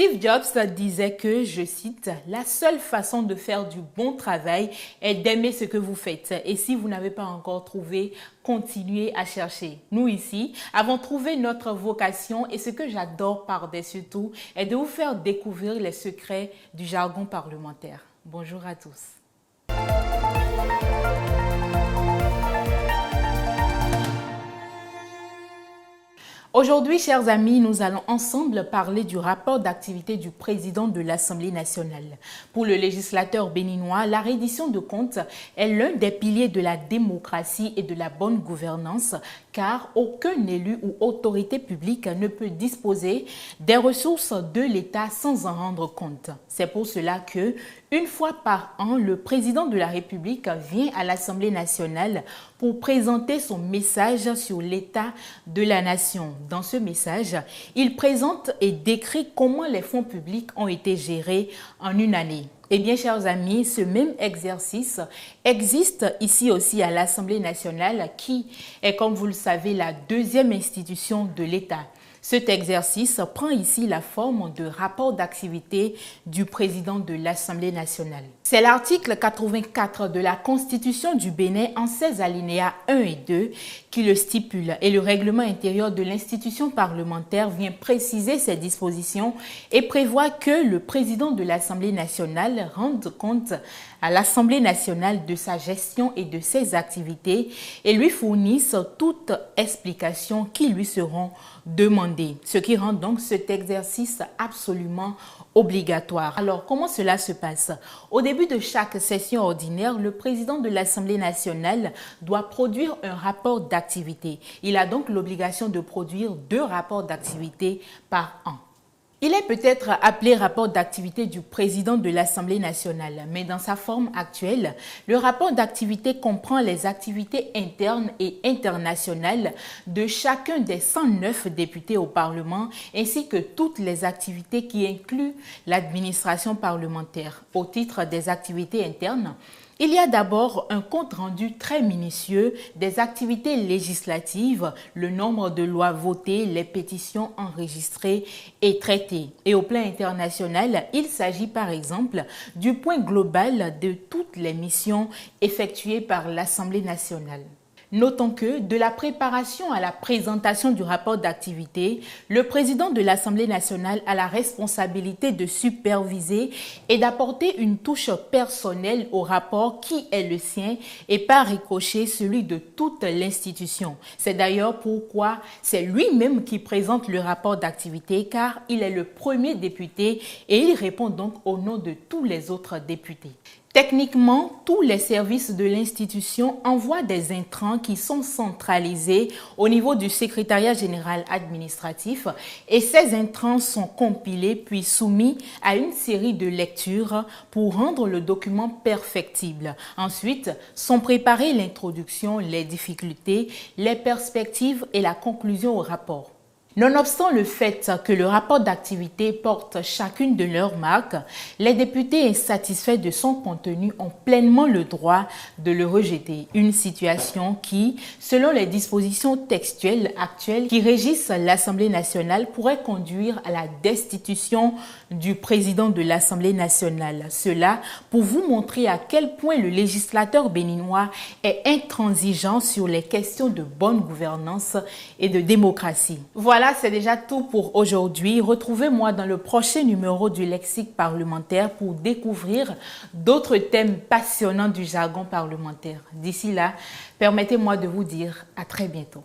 Steve Jobs disait que, je cite, « La seule façon de faire du bon travail est d'aimer ce que vous faites. Et si vous n'avez pas encore trouvé, continuez à chercher. » Nous ici avons trouvé notre vocation et ce que j'adore par-dessus tout est de vous faire découvrir les secrets du jargon parlementaire. Bonjour à tous. Aujourd'hui, chers amis, nous allons ensemble parler du rapport d'activité du président de l'Assemblée nationale. Pour le législateur béninois, la reddition de comptes est l'un des piliers de la démocratie et de la bonne gouvernance, car aucun élu ou autorité publique ne peut disposer des ressources de l'État sans en rendre compte. C'est pour cela que, une fois par an, le président de la République vient à l'Assemblée nationale pour présenter son message sur l'état de la nation. Dans ce message, il présente et décrit comment les fonds publics ont été gérés en une année. Eh bien, chers amis, ce même exercice existe ici aussi à l'Assemblée nationale qui est, comme vous le savez, la deuxième institution de l'État. Cet exercice prend ici la forme de rapport d'activité du président de l'Assemblée nationale. C'est l'article 84 de la Constitution du Bénin en 16 alinéas 1 et 2 qui le stipule et le règlement intérieur de l'institution parlementaire vient préciser ces dispositions et prévoit que le président de l'Assemblée nationale rende compte à l'Assemblée nationale de sa gestion et de ses activités et lui fournisse toute explication qui lui seront demandées, ce qui rend donc cet exercice absolument obligatoire. Alors, comment cela se passe? Au début de chaque session ordinaire, le président de l'Assemblée nationale doit produire un rapport d'activité. Il a donc l'obligation de produire 2 rapports d'activité par an. Il est peut-être appelé rapport d'activité du président de l'Assemblée nationale, mais dans sa forme actuelle, le rapport d'activité comprend les activités internes et internationales de chacun des 109 députés au Parlement, ainsi que toutes les activités qui incluent l'administration parlementaire. Au titre des activités internes, il y a d'abord un compte rendu très minutieux des activités législatives, le nombre de lois votées, les pétitions enregistrées et traitées. Et au plan international, il s'agit par exemple du point global de toutes les missions effectuées par l'Assemblée nationale. Notons que, de la préparation à la présentation du rapport d'activité, le président de l'Assemblée nationale a la responsabilité de superviser et d'apporter une touche personnelle au rapport qui est le sien et par ricochet celui de toute l'institution. C'est d'ailleurs pourquoi c'est lui-même qui présente le rapport d'activité car il est le premier député et il répond donc au nom de tous les autres députés. Techniquement, tous les services de l'institution envoient des intrants qui sont centralisés au niveau du secrétariat général administratif et ces intrants sont compilés puis soumis à une série de lectures pour rendre le document perfectible. Ensuite, sont préparées l'introduction, les difficultés, les perspectives et la conclusion au rapport. Nonobstant le fait que le rapport d'activité porte chacune de leurs marques, les députés insatisfaits de son contenu ont pleinement le droit de le rejeter. Une situation qui, selon les dispositions textuelles actuelles qui régissent l'Assemblée nationale, pourrait conduire à la destitution du président de l'Assemblée nationale. Cela pour vous montrer à quel point le législateur béninois est intransigeant sur les questions de bonne gouvernance et de démocratie. Voilà, c'est déjà tout pour aujourd'hui. Retrouvez-moi dans le prochain numéro du Lexique parlementaire pour découvrir d'autres thèmes passionnants du jargon parlementaire. D'ici là, permettez-moi de vous dire à très bientôt.